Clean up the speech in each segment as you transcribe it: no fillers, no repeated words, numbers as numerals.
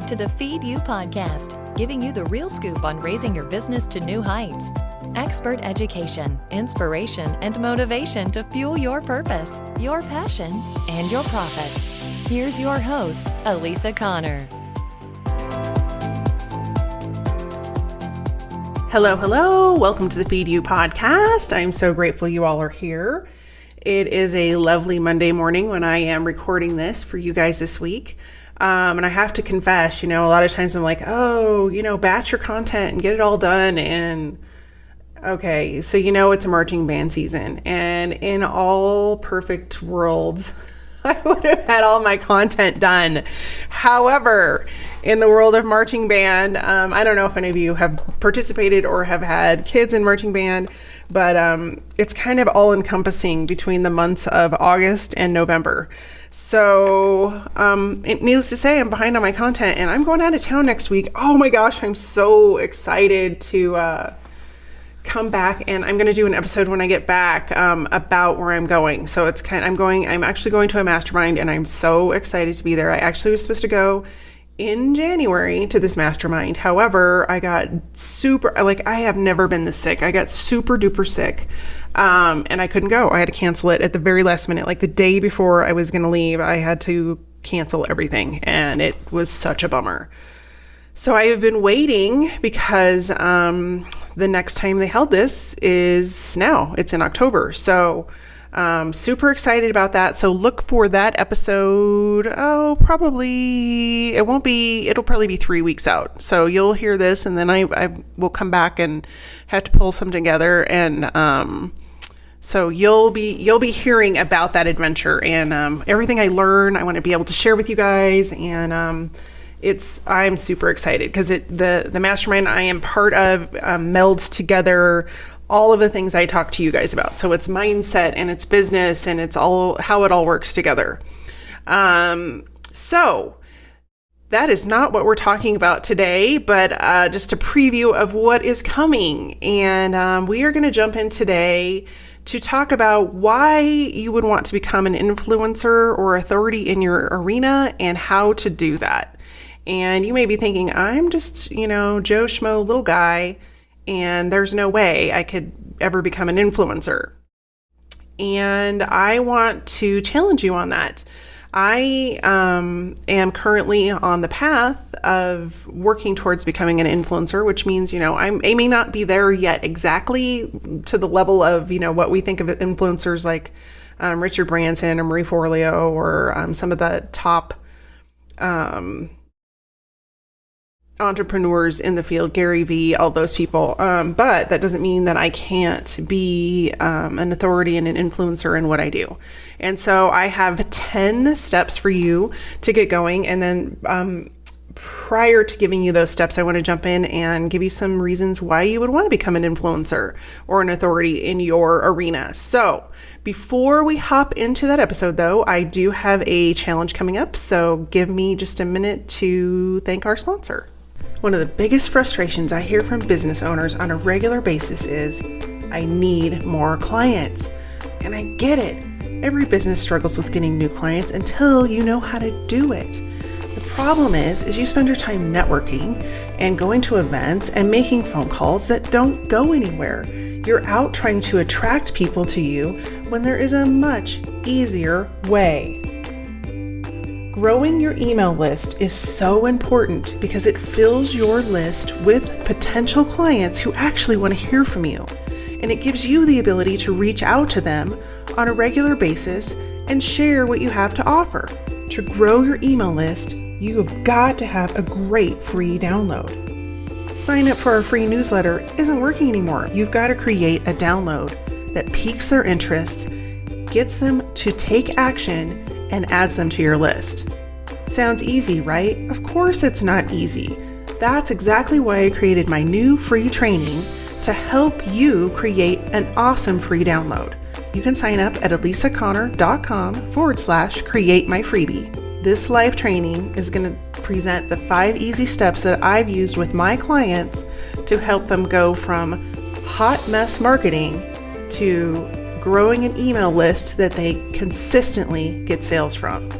to the Feed You podcast, giving you the real scoop on raising your business to new heights. Expert education, inspiration, and motivation to fuel your purpose, your passion, and your profits. Here's your host, Elisa Connor. Hello. Welcome to the Feed You podcast. I'm so grateful you all are here. It is a lovely Monday morning when I am recording this for you guys this week. And I have to confess, a lot of times I'm like, batch your content and get it all done. And okay, so it's marching band season. And in all perfect worlds, I would have had all my content done. However, in the world of marching band, I don't know if any of you have participated or have had kids in marching band, but it's kind of all encompassing between the months of August and November. So needless to say, I'm behind on my content and I'm going out of town next week. Oh my gosh, I'm so excited to come back, and I'm going to do an episode when I get back about where I'm going. So I'm actually going to a mastermind, and I'm so excited to be there. I actually was supposed to go in January to this mastermind. However, I got I have never been this sick. I got super duper sick. And I couldn't go. I had to cancel it at the very last minute. Like the day before I was going to leave, I had to cancel everything, and it was such a bummer. So I have been waiting because the next time they held this is now. It's in October. So super excited about that. So look for that episode. It'll probably be 3 weeks out. So you'll hear this, and then I will come back and have to pull some together. And so you'll be hearing about that adventure and everything I learn. I want to be able to share with you guys, and I'm super excited because the mastermind I am part of melds together all of the things I talk to you guys about. So it's mindset and it's business and it's all how it all works together. So that is not what we're talking about today, but just a preview of what is coming. And we are going to jump in today to talk about why you would want to become an influencer or authority in your arena and how to do that. And you may be thinking, I'm just, Joe Schmo little guy, and there's no way I could ever become an influencer. And I want to challenge you on that. I am currently on the path of working towards becoming an influencer, which means, I may not be there yet exactly to the level of, what we think of influencers like Richard Branson or Marie Forleo or some of the top entrepreneurs in the field, Gary Vee, all those people. But that doesn't mean that I can't be an authority and an influencer in what I do. And so I have 10 steps for you to get going. And then prior to giving you those steps, I want to jump in and give you some reasons why you would want to become an influencer or an authority in your arena. So before we hop into that episode, though, I do have a challenge coming up. So give me just a minute to thank our sponsor. One of the biggest frustrations I hear from business owners on a regular basis is, I need more clients. And I get it. Every business struggles with getting new clients until you know how to do it. The problem is you spend your time networking and going to events and making phone calls that don't go anywhere. You're out trying to attract people to you when there is a much easier way. Growing your email list is so important because it fills your list with potential clients who actually want to hear from you. And it gives you the ability to reach out to them on a regular basis and share what you have to offer. To grow your email list, you have got to have a great free download. Sign up for our free newsletter isn't working anymore. You've got to create a download that piques their interest, gets them to take action, and adds them to your list. Sounds easy, right? Of course it's not easy. That's exactly why I created my new free training to help you create an awesome free download. You can sign up at elisaconnor.com/create my freebie. This live training is going to present the 5 easy steps that I've used with my clients to help them go from hot mess marketing to growing an email list that they consistently get sales from.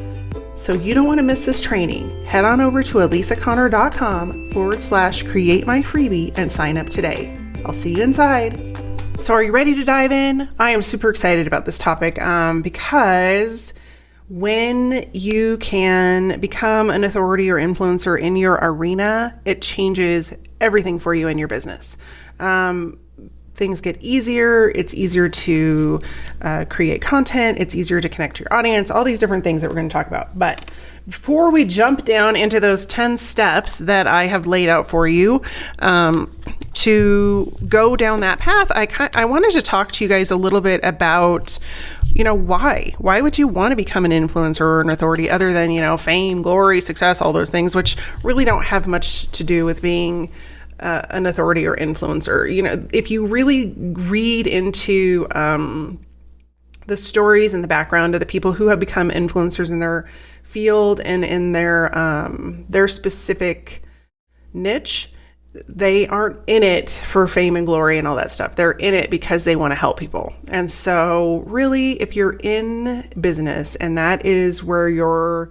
So you don't want to miss this training. Head on over to elisaconnor.com/create my freebie and sign up today. I'll see you inside. So are you ready to dive in? I am super excited about this topic because when you can become an authority or influencer in your arena, it changes everything for you in your business. Things get easier. It's easier to create content. It's easier to connect to your audience, all these different things that we're going to talk about. But before we jump down into those 10 steps that I have laid out for you to go down that path, I wanted to talk to you guys a little bit about, why? Why would you want to become an influencer or an authority other than, fame, glory, success, all those things, which really don't have much to do with being an authority or influencer. If you really read into the stories and the background of the people who have become influencers in their field and in their specific niche, they aren't in it for fame and glory and all that stuff. They're in it because they want to help people. And so really, if you're in business and that is where your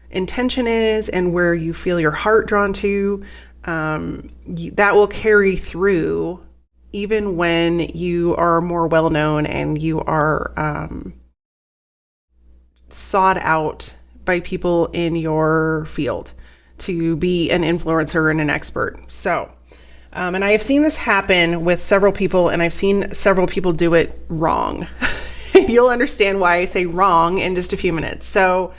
intention is and where you feel your heart drawn to, that will carry through even when you are more well-known and you are sought out by people in your field to be an influencer and an expert. So, and I have seen this happen with several people, and I've seen several people do it wrong. You'll understand why I say wrong in just a few minutes. So,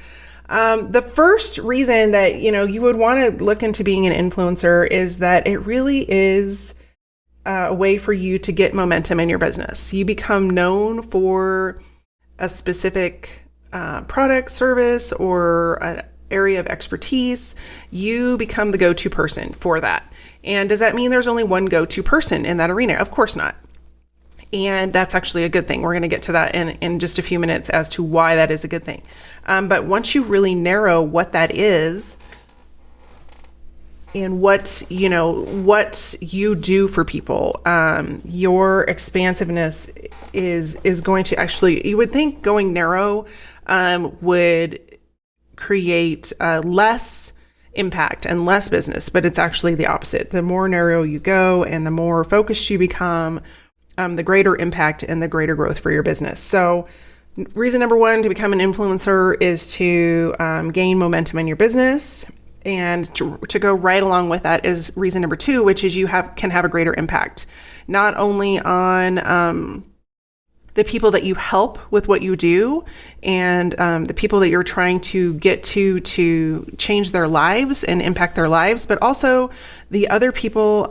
the first reason that, you would want to look into being an influencer is that it really is a way for you to get momentum in your business. You become known for a specific product, service, or an area of expertise. You become the go-to person for that. And does that mean there's only one go-to person in that arena? Of course not. And that's actually a good thing. We're going to get to that in just a few minutes as to why that is a good thing. But once you really narrow what that is and what you do for people, your expansiveness is going to actually, you would think going narrow would create less impact and less business, but it's actually the opposite. The more narrow you go and the more focused you become, the greater impact and the greater growth for your business. So reason number one to become an influencer is to gain momentum in your business. And to go right along with that is reason number two, which is you can have a greater impact, not only on the people that you help with what you do and the people that you're trying to get to change their lives and impact their lives, but also the other people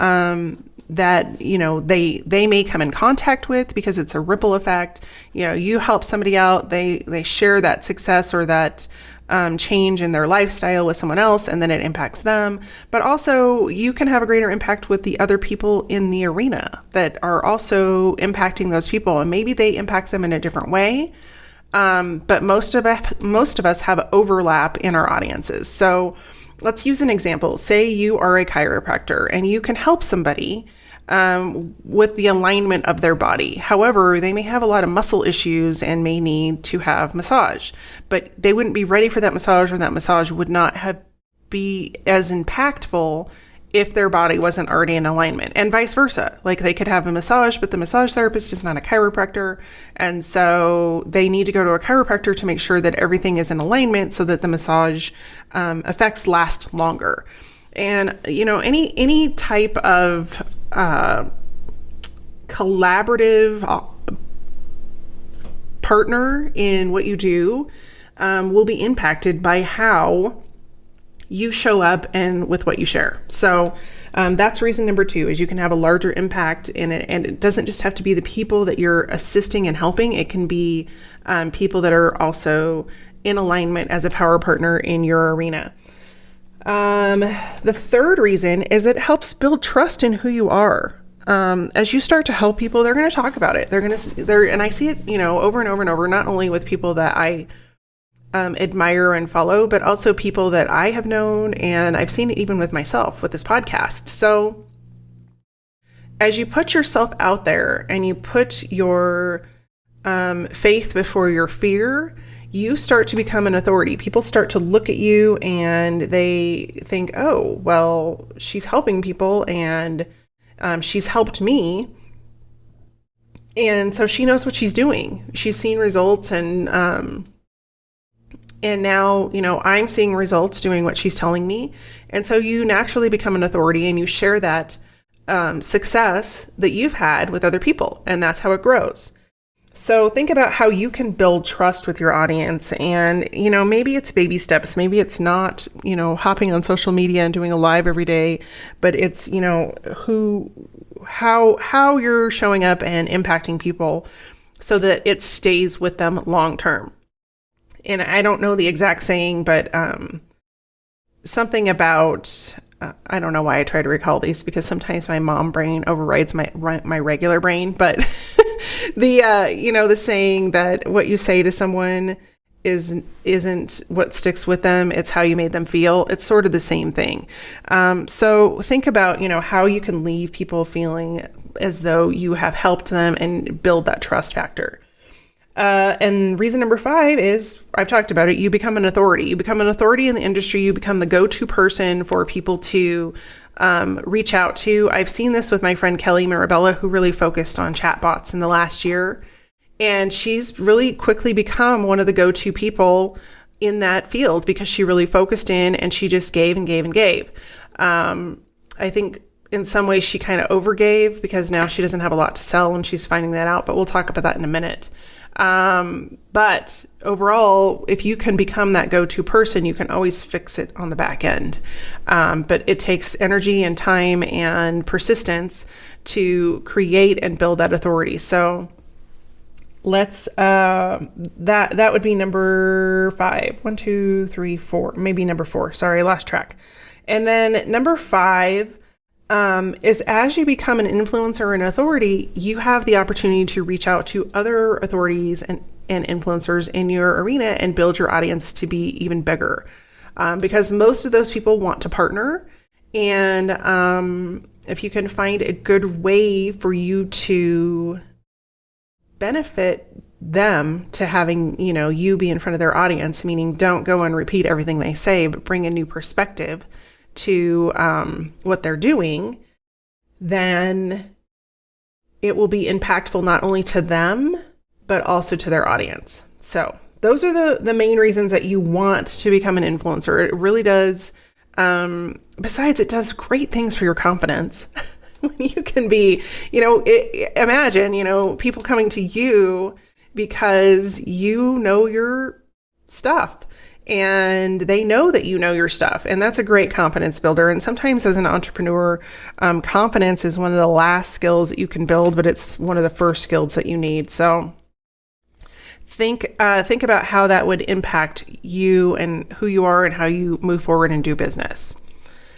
that, they may come in contact with, because it's a ripple effect. You help somebody out, they share that success or that change in their lifestyle with someone else, and then it impacts them. But also you can have a greater impact with the other people in the arena that are also impacting those people. And maybe they impact them in a different way. But most of us have overlap in our audiences. So let's use an example. Say you are a chiropractor and you can help somebody with the alignment of their body. However, they may have a lot of muscle issues and may need to have massage, but they wouldn't be ready for that massage, or that massage would not be as impactful if their body wasn't already in alignment, and vice versa. Like they could have a massage, but the massage therapist is not a chiropractor. And so they need to go to a chiropractor to make sure that everything is in alignment so that the massage effects last longer. And, any type of collaborative partner in what you do will be impacted by how you show up and with what you share. So that's reason number two, is you can have a larger impact in it. And it doesn't just have to be the people that you're assisting and helping. It can be people that are also in alignment as a power partner in your arena. The third reason is it helps build trust in who you are. As you start to help people, they're going to talk about it. And I see it, over and over and over, not only with people that I admire and follow, but also people that I have known, and I've seen it even with myself with this podcast. So as you put yourself out there and you put your faith before your fear, you start to become an authority. People start to look at you and they think, oh, well, she's helping people and she's helped me. And so she knows what she's doing. She's seen results and now, I'm seeing results doing what she's telling me. And so you naturally become an authority and you share that success that you've had with other people. And that's how it grows. So think about how you can build trust with your audience. And, maybe it's baby steps. Maybe it's not, hopping on social media and doing a live every day, but it's, how you're showing up and impacting people so that it stays with them long term. And I don't know the exact saying, but something about, I don't know why I try to recall these because sometimes my mom brain overrides my regular brain, but the saying that what you say to someone isn't what sticks with them, it's how you made them feel. It's sort of the same thing. So think about, how you can leave people feeling as though you have helped them and build that trust factor. And reason number 5 is, I've talked about it, you become an authority. You become an authority in the industry. You become the go-to person for people to reach out to. I've seen this with my friend Kelly Mirabella, who really focused on chatbots in the last year. And she's really quickly become one of the go-to people in that field because she really focused in and she just gave and gave and gave. I think in some ways she kind of overgave because now she doesn't have a lot to sell and she's finding that out, but we'll talk about that in a minute. But overall, if you can become that go-to person, you can always fix it on the back end. But it takes energy and time and persistence to create and build that authority. So let's, that would be number 5. 1, 2, 3, 4, maybe number 4. Sorry, I lost track. And then number 5, is as you become an influencer or an authority, you have the opportunity to reach out to other authorities and influencers in your arena and build your audience to be even bigger. Because most of those people want to partner. And if you can find a good way for you to benefit them to having, you be in front of their audience, meaning don't go and repeat everything they say, but bring a new perspective to what they're doing, then it will be impactful not only to them, but also to their audience. So those are the main reasons that you want to become an influencer. It really does. Besides, it does great things for your confidence. When you can be, imagine, people coming to you because you know your stuff. And they know that you know your stuff. And that's a great confidence builder. And sometimes as an entrepreneur, confidence is one of the last skills that you can build, but it's one of the first skills that you need. So think about how that would impact you and who you are and how you move forward and do business.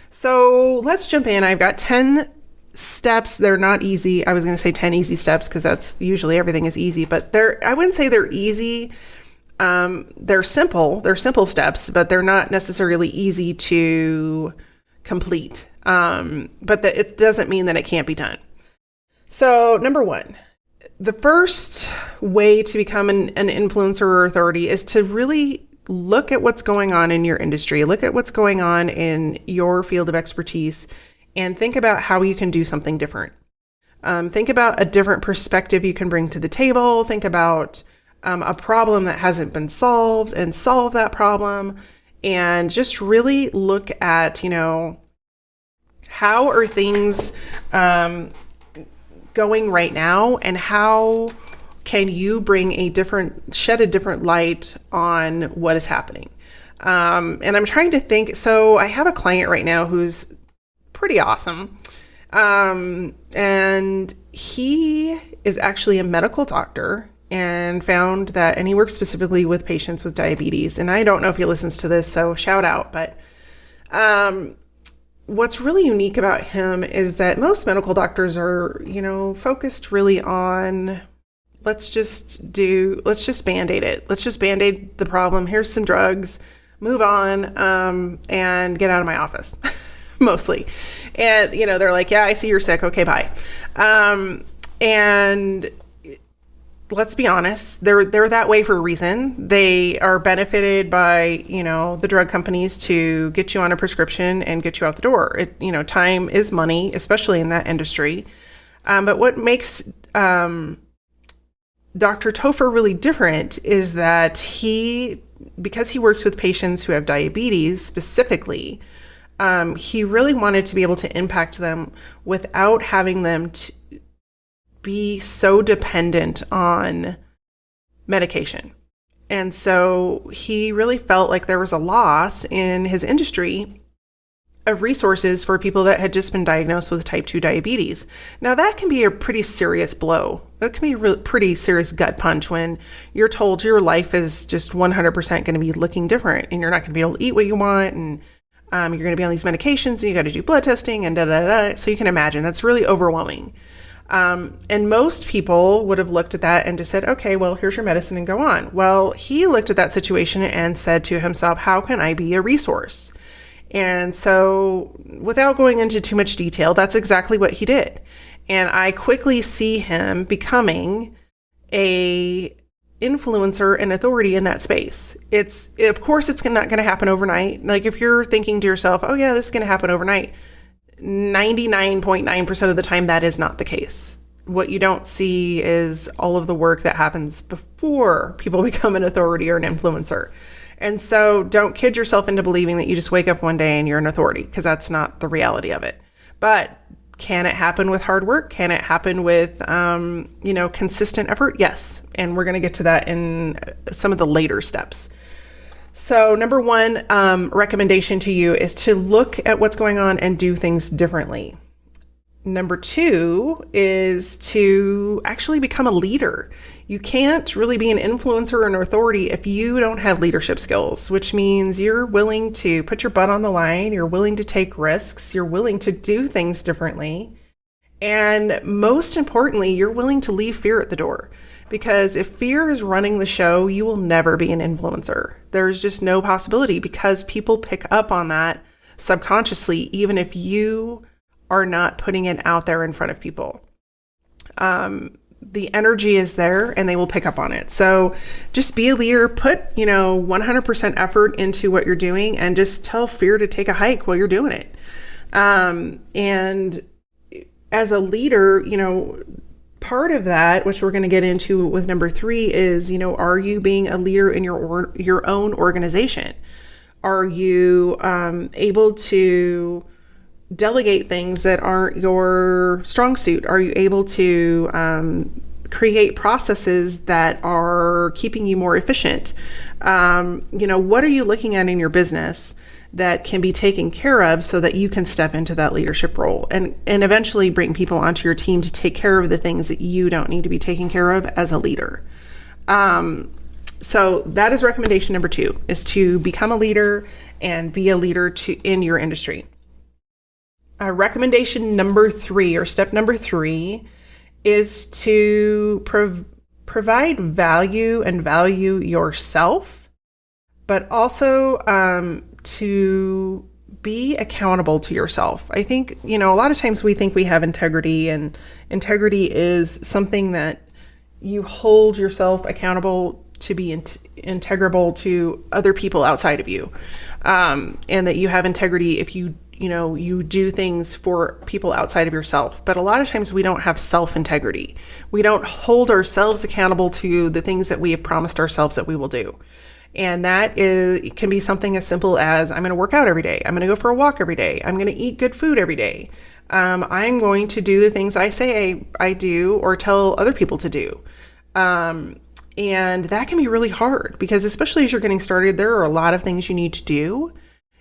So let's jump in. I've got 10 steps. They're not easy. I was going to say 10 easy steps because that's usually everything is easy, but I wouldn't say they're easy. They're simple steps, but they're not necessarily easy to complete. But it doesn't mean that it can't be done. So number 1, the first way to become an influencer or authority is to really look at what's going on in your industry, look at what's going on in your field of expertise, and think about how you can do something different. Think about a different perspective you can bring to the table. Think about a problem that hasn't been solved and solve that problem, and just really look at, how are things going right now, and how can you shed a different light on what is happening. And I'm trying to think, so I have a client right now who's pretty awesome. And he is actually a medical doctor and found that, and he works specifically with patients with diabetes. And I don't know if he listens to this, so shout out. But what's really unique about him is that most medical doctors are, focused really on, let's just Band-Aid it. Let's just Band-Aid the problem. Here's some drugs, move on, and get out of my office, mostly. And, they're like, yeah, I see you're sick. Okay, bye. And let's be honest, they're that way for a reason. They are benefited by, the drug companies to get you on a prescription and get you out the door. Time is money, especially in that industry. But what makes Dr. Topher really different is that because he works with patients who have diabetes specifically, he really wanted to be able to impact them without having them to be so dependent on medication. And so he really felt like there was a loss in his industry of resources for people that had just been diagnosed with type 2 diabetes. Now, that can be a pretty serious blow. That can be a pretty serious gut punch when you're told your life is just 100% going to be looking different and you're not going to be able to eat what you want, and you're going to be on these medications and you got to do blood testing and da-da-da. So you can imagine that's really overwhelming. And most people would have looked at that and just said, okay, well, here's your medicine and go on. Well, he looked at that situation and said to himself, how can I be a resource? And so without going into too much detail, that's exactly what he did. And I quickly see him becoming a influencer and authority in that space. Of course, it's not going to happen overnight. Like if you're thinking to yourself, oh yeah, this is going to happen overnight, 99.9% of the time, that is not the case. What you don't see is all of the work that happens before people become an authority or an influencer. And so don't kid yourself into believing that you just wake up one day and you're an authority, because that's not the reality of it. But can it happen with hard work? Can it happen with, consistent effort? Yes. And we're going to get to that in some of the later steps. So number one recommendation to you is to look at what's going on and do things differently. Number two is to actually become a leader. You can't really be an influencer or an authority if you don't have leadership skills, which means you're willing to put your butt on the line, you're willing to take risks, you're willing to do things differently. And most importantly, you're willing to leave fear at the door. Because if fear is running the show, you will never be an influencer. There's just no possibility, because people pick up on that subconsciously, even if you are not putting it out there in front of people. The energy is there and they will pick up on it. So just be a leader, put, 100% effort into what you're doing, and just tell fear to take a hike while you're doing it. And as a leader, part of that, which we're going to get into with number three, is, are you being a leader in your own organization? Are you able to delegate things that aren't your strong suit? Are you able to create processes that are keeping you more efficient? What are you looking at in your business that can be taken care of so that you can step into that leadership role and eventually bring people onto your team to take care of the things that you don't need to be taken care of as a leader? So that is recommendation number two, is to become a leader and be a leader in your industry. Recommendation number three, or step number three, is to provide value and value yourself, but also to be accountable to yourself. I think, a lot of times we think we have integrity, and integrity is something that you hold yourself accountable to be integrable to other people outside of you. And that you have integrity if you do things for people outside of yourself. But a lot of times we don't have self-integrity. We don't hold ourselves accountable to the things that we have promised ourselves that we will do. And that can be something as simple as, I'm going to work out every day. I'm going to go for a walk every day. I'm going to eat good food every day. I'm going to do the things I say I do or tell other people to do. And that can be really hard, because especially as you're getting started, there are a lot of things you need to do.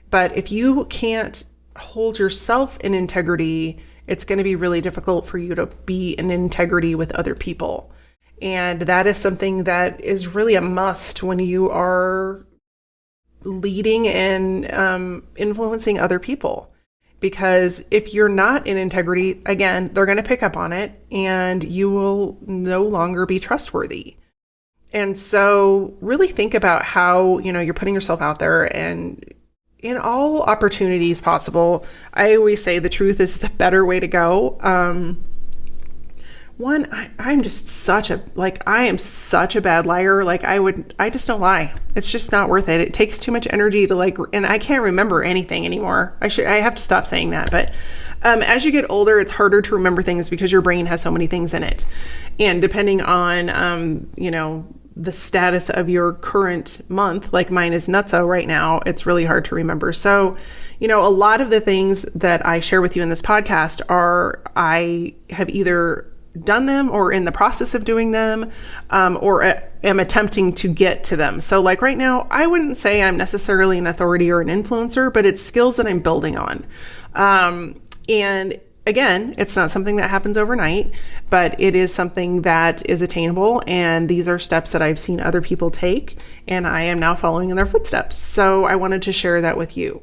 But if you can't hold yourself in integrity, it's going to be really difficult for you to be in integrity with other people. And that is something that is really a must when you are leading and influencing other people. Because if you're not in integrity, again, they're going to pick up on it and you will no longer be trustworthy. And so really think about how, you're putting yourself out there, and in all opportunities possible. I always say the truth is the better way to go. I'm just I am such a bad liar. I just don't lie. It's just not worth it. It takes too much energy to and I can't remember anything anymore. I have to stop saying that. But as you get older, it's harder to remember things because your brain has so many things in it. And depending on, the status of your current month, like mine is nutso right now, it's really hard to remember. So, a lot of the things that I share with you in this podcast I have either done them or in the process of doing them, or am attempting to get to them. So right now, I wouldn't say I'm necessarily an authority or an influencer, but it's skills that I'm building on. And again, it's not something that happens overnight, but it is something that is attainable. And these are steps that I've seen other people take, and I am now following in their footsteps. So I wanted to share that with you.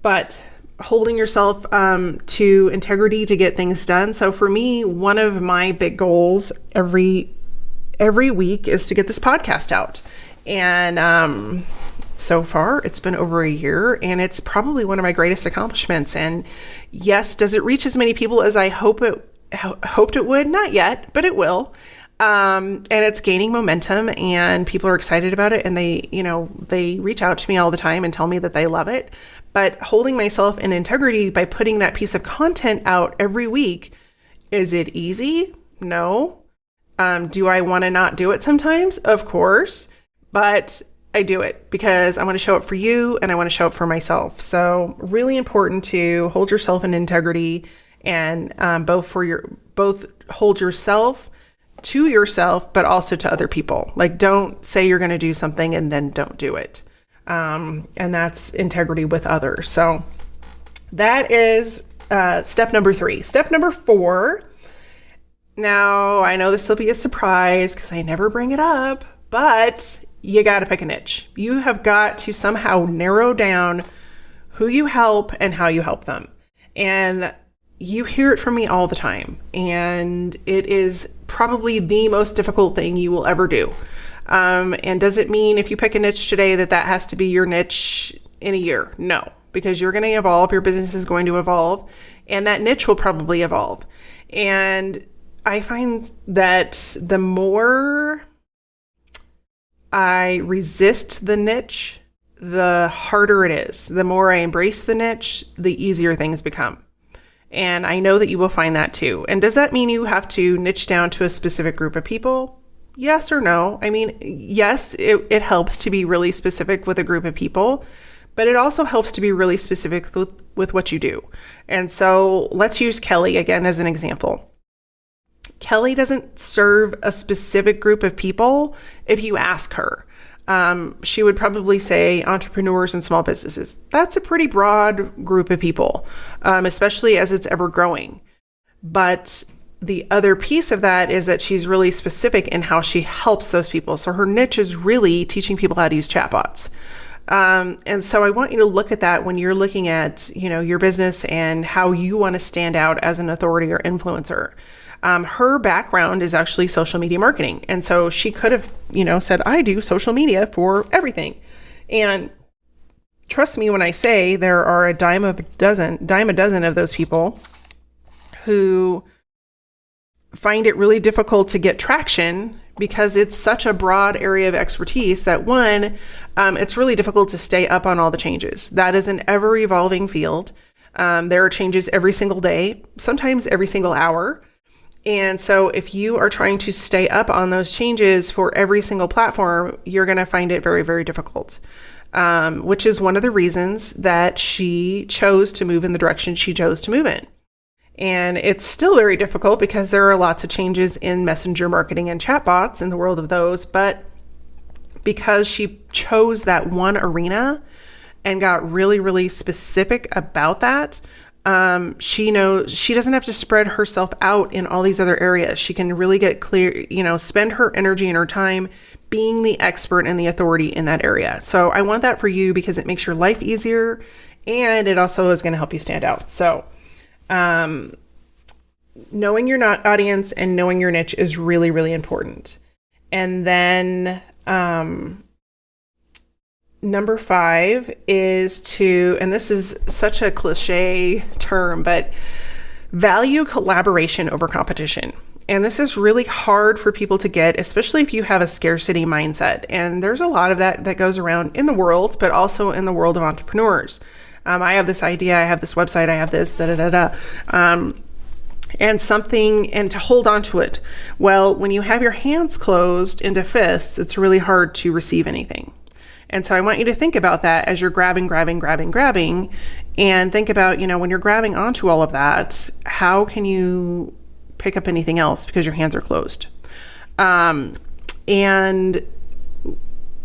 But holding yourself to integrity to get things done. So for me, one of my big goals every week is to get this podcast out. And so far, it's been over a year, and it's probably one of my greatest accomplishments. And yes, does it reach as many people as I hoped it would? Not yet, but it will. And it's gaining momentum, and people are excited about it, and they reach out to me all the time and tell me that they love it. But holding myself in integrity by putting that piece of content out every week, is it easy? No. Do I want to not do it sometimes? Of course. But I do it because I want to show up for you, and I want to show up for myself. So really important to hold yourself in integrity, and both hold yourself to yourself, but also to other people. Don't say you're going to do something and then don't do it. And that's integrity with others. So that is step number 3. Step number 4. Now, I know this will be a surprise because I never bring it up, but you got to pick a niche. You have got to somehow narrow down who you help and how you help them. And you hear it from me all the time. And it is probably the most difficult thing you will ever do. And does it mean if you pick a niche today that has to be your niche in a year? No, because you're going to evolve. Your business is going to evolve, and that niche will probably evolve. And I find that the more I resist the niche, the harder it is. The more I embrace the niche, the easier things become. And I know that you will find that too. And does that mean you have to niche down to a specific group of people? Yes or no? I mean, yes, it helps to be really specific with a group of people, but it also helps to be really specific with what you do. And so let's use Kelly again as an example. Kelly doesn't serve a specific group of people if you ask her. She would probably say entrepreneurs and small businesses. That's a pretty broad group of people, especially as it's ever growing. But the other piece of that is that she's really specific in how she helps those people. So her niche is really teaching people how to use chatbots. And so I want you to look at that when you're looking at, your business and how you want to stand out as an authority or influencer. Her background is actually social media marketing. And so she could have, said, I do social media for everything. And trust me when I say there are a dime a dozen of those people who find it really difficult to get traction because it's such a broad area of expertise that it's really difficult to stay up on all the changes. That is an ever evolving field. There are changes every single day, sometimes every single hour. And so if you are trying to stay up on those changes for every single platform, you're going to find it very, very difficult, which is one of the reasons that she chose to move in the direction she chose to move in. And it's still very difficult because there are lots of changes in messenger marketing and chatbots in the world of those. But because she chose that one arena and got really, really specific about that, she knows she doesn't have to spread herself out in all these other areas. She can really get clear, spend her energy and her time being the expert and the authority in that area. So I want that for you because it makes your life easier and it also is going to help you stand out. So knowing your audience and knowing your niche is really, really important. And then number 5 is and this is such a cliche term, but value collaboration over competition. And this is really hard for people to get, especially if you have a scarcity mindset. And there's a lot of that goes around in the world, but also in the world of entrepreneurs. I have this idea, I have this website, I have this, and to hold on to it. Well, when you have your hands closed into fists, it's really hard to receive anything. And so I want you to think about that as you're grabbing, and think about, when you're grabbing onto all of that, how can you pick up anything else because your hands are closed? And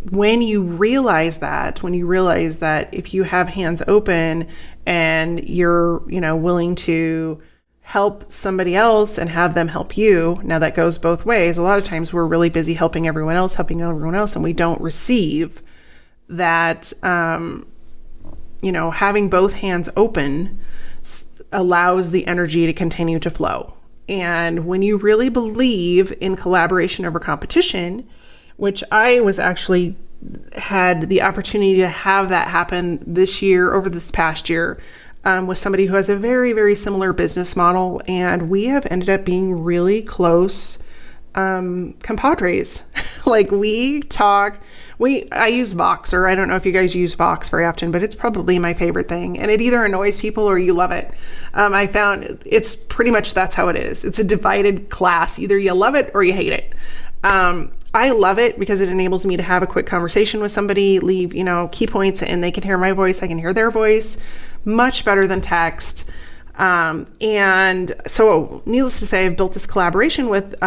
when you realize that if you have hands open and you're, willing to help somebody else and have them help you, now that goes both ways. A lot of times we're really busy helping everyone else, and we don't receive that, having both hands open allows the energy to continue to flow. And when you really believe in collaboration over competition, which I was actually had the opportunity to have that happen over this past year, with somebody who has a very, very similar business model. And we have ended up being really close compadres. Like we talk, I use Voxer. I don't know if you guys use Vox very often, but it's probably my favorite thing. And it either annoys people or you love it. I found it's pretty much, that's how it is. It's a divided class. Either you love it or you hate it. I love it because it enables me to have a quick conversation with somebody, leave, key points, and they can hear my voice. I can hear their voice much better than text. And so needless to say, I've built this collaboration with,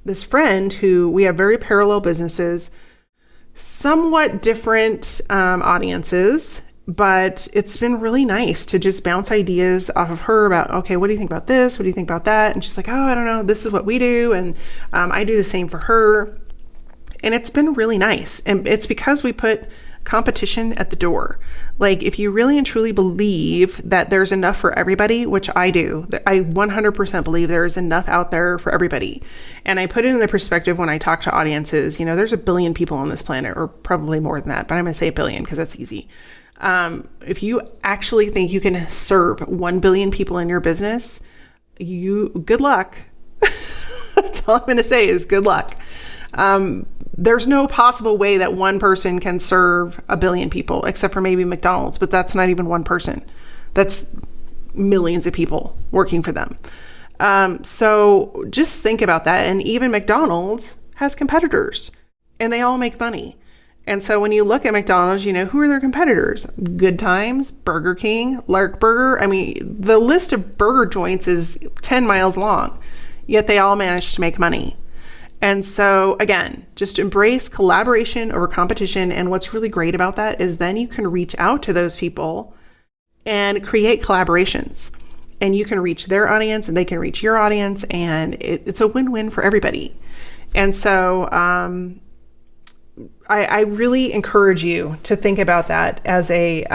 this friend who we have very parallel businesses, somewhat different audiences, but it's been really nice to just bounce ideas off of her about, okay, what do you think about this? What do you think about that? And she's like, oh, I don't know, this is what we do. And I do the same for her. And it's been really nice. And it's because we put competition at the door. Like if you really and truly believe that there's enough for everybody, which I do, I 100% believe there is enough out there for everybody. And I put it in the perspective when I talk to audiences, there's 1 billion people on this planet, or probably more than that, but I'm going to say 1 billion because that's easy. If you actually think you can serve 1 billion people in your business, good luck. That's all I'm going to say is good luck. There's no possible way that one person can serve 1 billion people, except for maybe McDonald's, but that's not even one person. That's millions of people working for them. So just think about that. And even McDonald's has competitors and they all make money. And so when you look at McDonald's, who are their competitors? Good Times, Burger King, Lark Burger. I mean, the list of burger joints is 10 miles long, yet they all manage to make money. And so again, just embrace collaboration over competition. And what's really great about that is then you can reach out to those people and create collaborations, and you can reach their audience and they can reach your audience, and it's a win-win for everybody. And so, I really encourage you to think about that as a,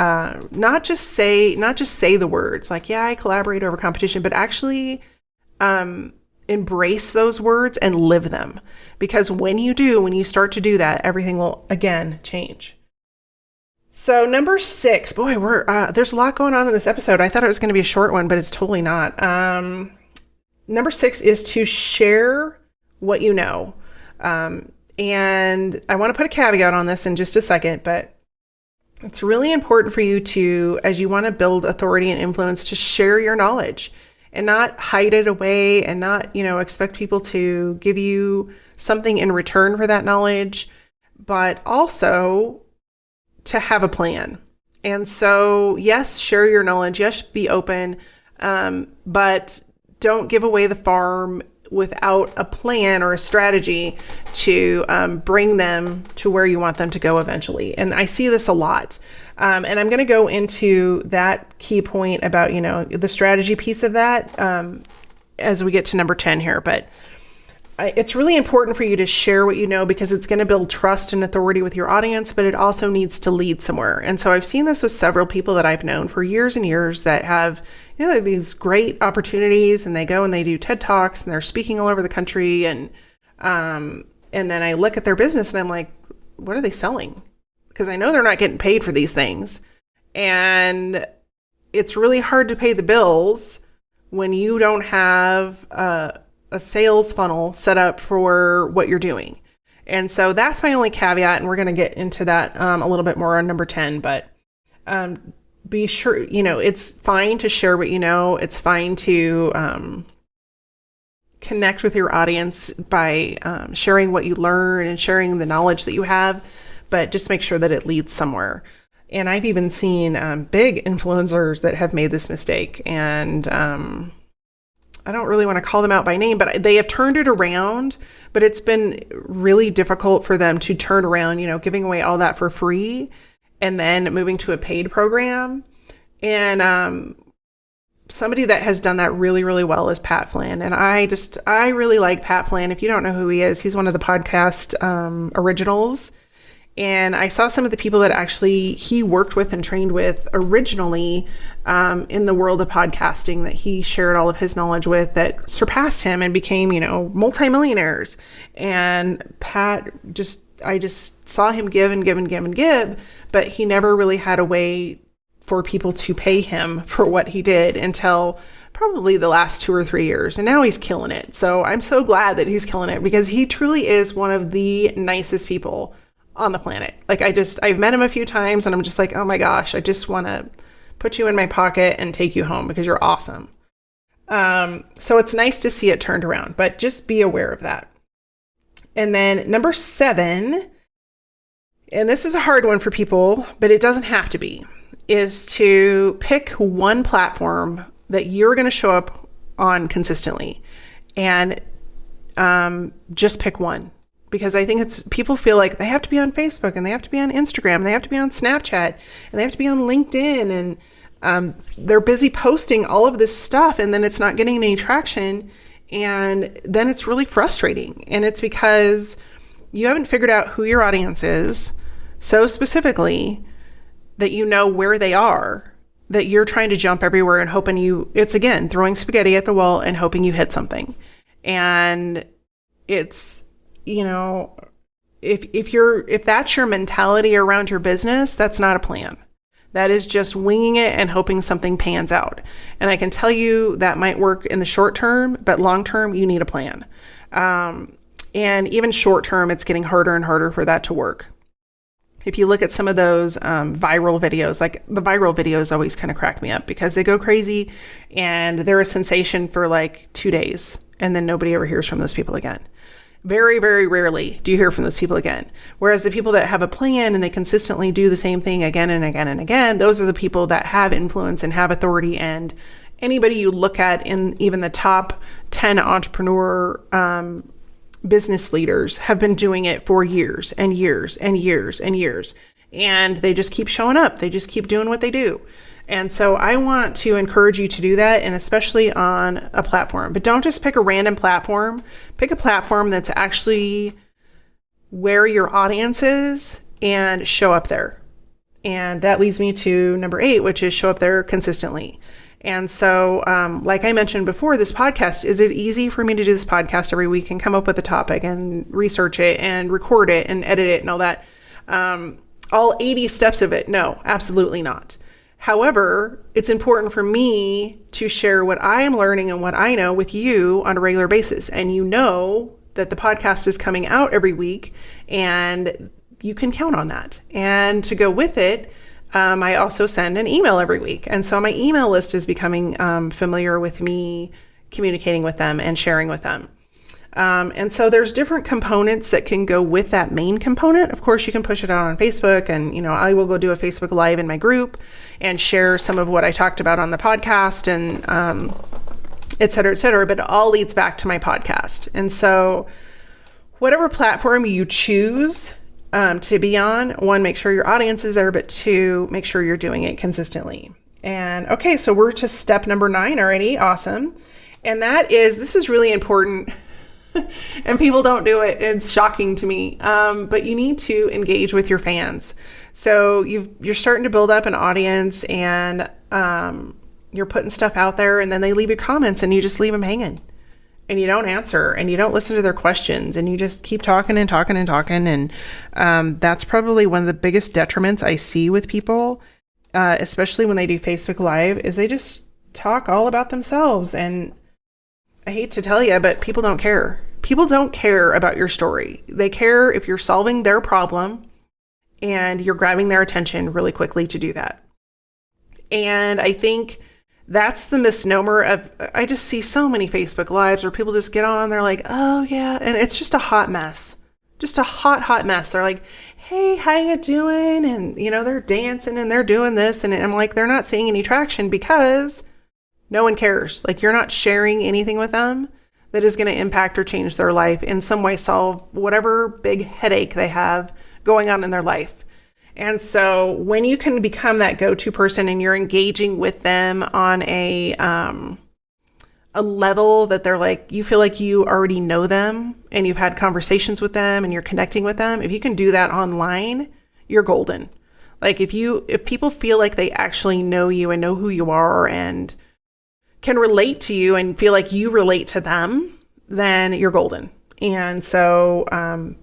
not just say the words like, yeah, I collaborate over competition, but actually, embrace those words and live them. Because when you start to do that, everything will again change. So number 6, boy, there's a lot going on in this episode. I thought it was going to be a short one, but it's totally not. Number 6 is to share what you know. And I want to put a caveat on this in just a second, but it's really important for you to, as you want to build authority and influence, to share your knowledge and not hide it away and not, expect people to give you something in return for that knowledge, but also to have a plan. And so, yes, share your knowledge. Yes, be open, but don't give away the farm without a plan or a strategy to bring them to where you want them to go eventually. And I see this a lot. And I'm going to go into that key point about, the strategy piece of that as we get to number 10 here. But it's really important for you to share what you know, because it's going to build trust and authority with your audience, but it also needs to lead somewhere. And so I've seen this with several people that I've known for years and years that have, these great opportunities, and they go and they do TED Talks and they're speaking all over the country. And then I look at their business and I'm like, what are they selling? Because I know they're not getting paid for these things. And it's really hard to pay the bills when you don't have a sales funnel set up for what you're doing. And so that's my only caveat. And we're going to get into that a little bit more on number 10. But be sure, it's fine to share what you know. It's fine to connect with your audience by sharing what you learn and sharing the knowledge that you have. But just make sure that it leads somewhere. And I've even seen big influencers that have made this mistake. And I don't really want to call them out by name, but they have turned it around. But it's been really difficult for them to turn around, giving away all that for free and then moving to a paid program. And somebody that has done that really, really well is Pat Flynn. And I really like Pat Flynn. If you don't know who he is, he's one of the podcast originals. And I saw some of the people that actually he worked with and trained with originally in the world of podcasting that he shared all of his knowledge with that surpassed him and became, multimillionaires. And Pat I just saw him give and give and give and give, but he never really had a way for people to pay him for what he did until probably the last 2 or 3 years. And now he's killing it. So I'm so glad that he's killing it because he truly is one of the nicest people on the planet. Like I've met him a few times and I'm just like, oh my gosh, I just want to put you in my pocket and take you home because you're awesome. So it's nice to see it turned around, but just be aware of that. And then number 7, and this is a hard one for people, but it doesn't have to be, is to pick one platform that you're going to show up on consistently and just pick one. Because I think people feel like they have to be on Facebook and they have to be on Instagram and they have to be on Snapchat and they have to be on LinkedIn and they're busy posting all of this stuff and then it's not getting any traction and then it's really frustrating. And it's because you haven't figured out who your audience is so specifically that you know where they are, that you're trying to jump everywhere and hoping it's again, throwing spaghetti at the wall and hoping you hit something. And it's, if that's your mentality around your business, that's not a plan. That is just winging it and hoping something pans out. And I can tell you that might work in the short term, but long term, you need a plan. And even short term, it's getting harder and harder for that to work. If you look at some of those viral videos, like the viral videos always kind of crack me up because they go crazy and they're a sensation for like 2 days and then nobody ever hears from those people again. Very, very rarely do you hear from those people again. Whereas the people that have a plan and they consistently do the same thing again and again and again, those are the people that have influence and have authority. And anybody you look at in even the top 10 entrepreneur business leaders have been doing it for years and years and years and years. And they just keep showing up. They just keep doing what they do. And so I want to encourage you to do that, and especially on a platform. But don't just pick a random platform. Pick a platform that's actually where your audience is and show up there. And that leads me to number 8, which is show up there consistently. And so, like I mentioned before, this podcast, is it easy for me to do this podcast every week and come up with a topic and research it and record it and edit it and all that? All 80 steps of it? No, absolutely not. However, it's important for me to share what I am learning and what I know with you on a regular basis. And you know that the podcast is coming out every week and you can count on that. And to go with it, I also send an email every week. And so my email list is becoming familiar with me communicating with them and sharing with them. And so there's different components that can go with that main component. Of course, you can push it out on Facebook and, I will go do a Facebook Live in my group and share some of what I talked about on the podcast and, et cetera, but it all leads back to my podcast. And so whatever platform you choose to be on, 1, make sure your audience is there, but 2, make sure you're doing it consistently. And okay, so we're to step number 9 already. Awesome. And this is really important. And people don't do it. It's shocking to me. But you need to engage with your fans. So you're starting to build up an audience and you're putting stuff out there and then they leave you comments and you just leave them hanging and you don't answer and you don't listen to their questions and you just keep talking and talking and talking. And that's probably one of the biggest detriments I see with people, especially when they do Facebook Live, is they just talk all about themselves. And I hate to tell you, but people don't care. People don't care about your story. They care if you're solving their problem and you're grabbing their attention really quickly to do that. And I think that's the misnomer of, I just see so many Facebook Lives where people just get on, they're like, oh yeah, and it's just a hot mess. Just a hot mess. They're like, hey, how you doing? And, they're dancing and they're doing this. And I'm like, they're not seeing any traction because no one cares. Like, you're not sharing anything with them that is going to impact or change their life in some way, solve whatever big headache they have going on in their life. And so when you can become that go-to person and you're engaging with them on a level that they're like, you feel like you already know them and you've had conversations with them and you're connecting with them. If you can do that online, you're golden. Like if people feel like they actually know you and know who you are and can relate to you and feel like you relate to them, then you're golden. And so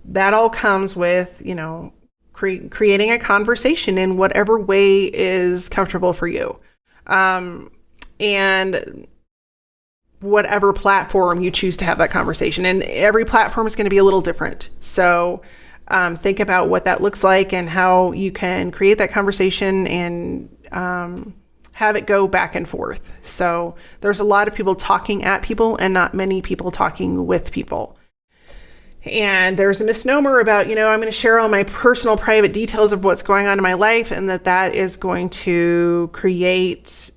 that all comes with, creating a conversation in whatever way is comfortable for you. And whatever platform you choose to have that conversation. And every platform is going to be a little different. So think about what that looks like and how you can create that conversation and have it go back and forth. So there's a lot of people talking at people and not many people talking with people. And there's a misnomer about, I'm going to share all my personal private details of what's going on in my life and that is going to create,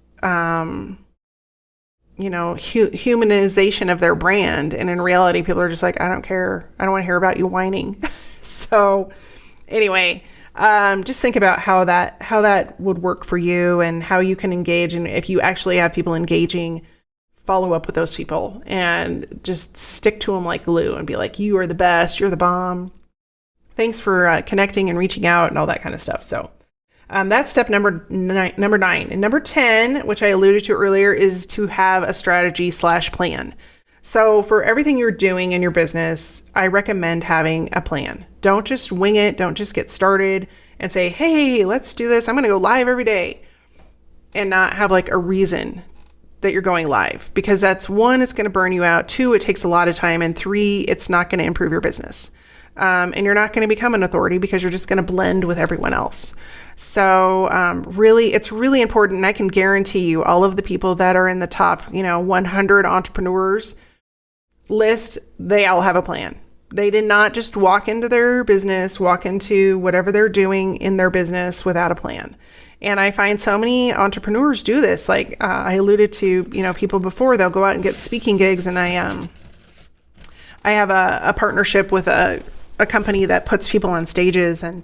humanization of their brand. And in reality, people are just like, I don't care. I don't want to hear about you whining. So anyway, just think about how that would work for you and how you can engage. And if you actually have people engaging, follow up with those people and just stick to them like glue and be like, you are the best. You're the bomb. Thanks for connecting and reaching out and all that kind of stuff. So that's step number 9. And number 10, which I alluded to earlier, is to have a strategy/plan. So for everything you're doing in your business, I recommend having a plan. Don't just wing it. Don't just get started and say, hey, let's do this. I'm going to go live every day and not have like a reason that you're going live, because that's 1, it's going to burn you out. 2, it takes a lot of time. And 3, it's not going to improve your business. And you're not going to become an authority because you're just going to blend with everyone else. So really, it's really important. And I can guarantee you all of the people that are in the top, 100 entrepreneurs list, they all have a plan. They did not just walk into their business, walk into whatever they're doing in their business without a plan. And I find so many entrepreneurs do this. Like I alluded to, people before, they'll go out and get speaking gigs. And I have a partnership with a company that puts people on stages. And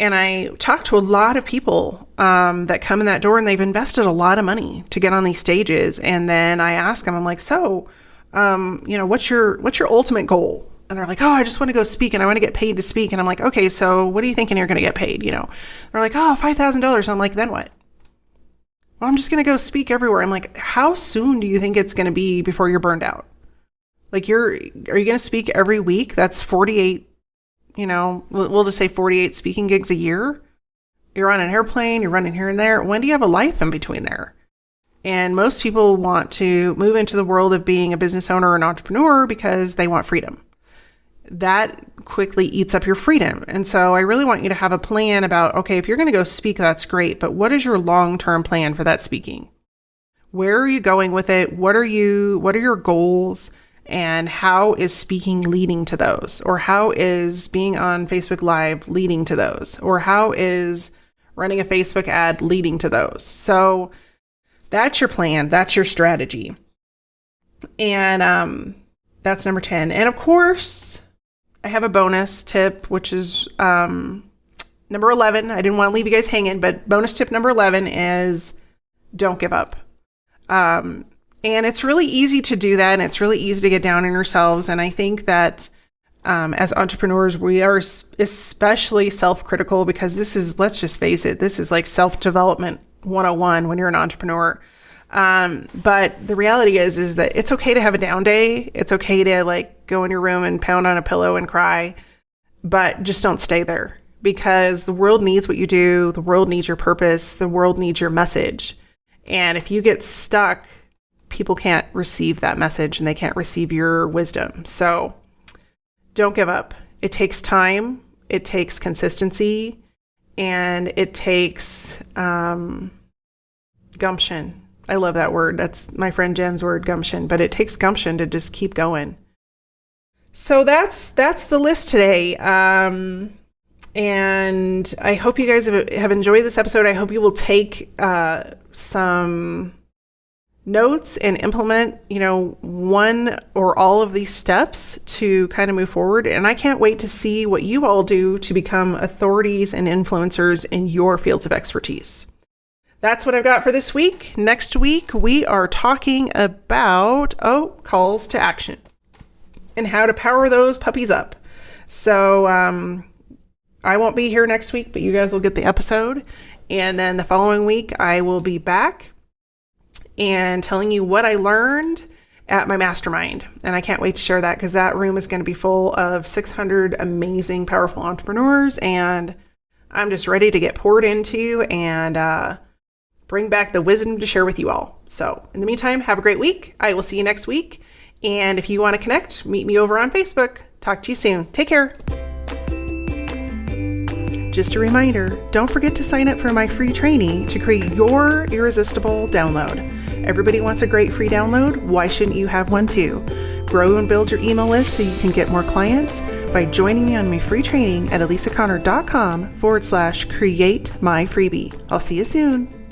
I talk to a lot of people that come in that door and they've invested a lot of money to get on these stages. And then I ask them, I'm like, so, what's your ultimate goal? And they're like, oh, I just want to go speak and I want to get paid to speak. And I'm like, okay, so what are you thinking you're going to get paid? They're like, oh, $5,000. I'm like, then what? Well, I'm just going to go speak everywhere. I'm like, how soon do you think it's going to be before you're burned out? Like are you going to speak every week? That's 48, we'll just say 48 speaking gigs a year. You're on an airplane, you're running here and there. When do you have a life in between there? And most people want to move into the world of being a business owner or an entrepreneur because they want freedom. That quickly eats up your freedom. And so I really want you to have a plan about, okay, if you're going to go speak, that's great. But what is your long-term plan for that speaking? Where are you going with it? What are your goals? And how is speaking leading to those? Or how is being on Facebook Live leading to those? Or how is running a Facebook ad leading to those? So that's your plan. That's your strategy. And that's number 10. And of course, I have a bonus tip, which is number 11. I didn't want to leave you guys hanging, but bonus tip number 11 is don't give up. And it's really easy to do that. And it's really easy to get down on yourselves. And I think that as entrepreneurs, we are especially self-critical because this is, let's just face it, this is like self-development 101 when you're an entrepreneur. But the reality is that it's okay to have a down day. It's okay to like go in your room and pound on a pillow and cry, but just don't stay there because the world needs what you do. The world needs your purpose. The world needs your message. And if you get stuck, people can't receive that message and they can't receive your wisdom. So don't give up. It takes time. It takes consistency, and it takes gumption. I love that word. That's my friend Jen's word, gumption, but it takes gumption to just keep going. So that's the list today. And I hope you guys have enjoyed this episode. I hope you will take some notes and implement, one or all of these steps to kind of move forward. And I can't wait to see what you all do to become authorities and influencers in your fields of expertise. That's what I've got for this week. Next week, we are talking about, calls to action and how to power those puppies up. So, I won't be here next week, but you guys will get the episode. And then the following week, I will be back and telling you what I learned at my mastermind. And I can't wait to share that, because that room is going to be full of 600 amazing, powerful entrepreneurs. And I'm just ready to get poured into and bring back the wisdom to share with you all. So in the meantime, have a great week. I will see you next week. And if you want to connect, meet me over on Facebook. Talk to you soon. Take care. Just a reminder, don't forget to sign up for my free training to create your irresistible download. Everybody wants a great free download. Why shouldn't you have one too? Grow and build your email list so you can get more clients by joining me on my free training at elisaconnor.com/create my freebie. I'll see you soon.